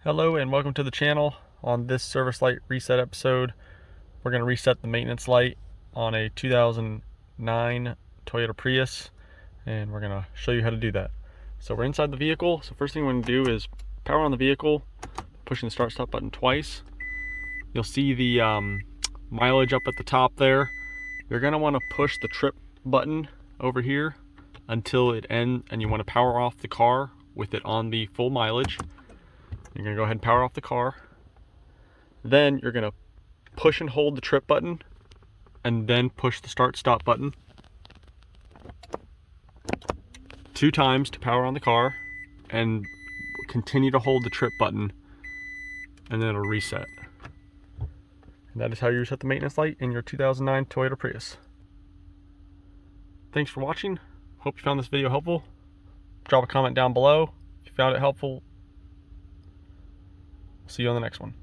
Hello and welcome to the channel. On this service light reset episode, we're going to reset the maintenance light on a 2009 Toyota Prius, and we're going to show you how to do that. So we're inside the vehicle. So first thing we're going to do is power on the vehicle, pushing the start stop button twice. You'll see the mileage up at the top there. You're going to want to push the trip button over here until it ends, and you want to power off the car with it on the full mileage. You're going to go ahead and power off the car. Then you're going to push and hold the trip button and then push the start stop button 2 times to power on the car, and continue to hold the trip button, and then it'll reset. And that is how you reset the maintenance light in your 2009 Toyota Prius. Thanks for watching. Hope you found this video helpful. Drop a comment down below if you found it helpful. See you on the next one.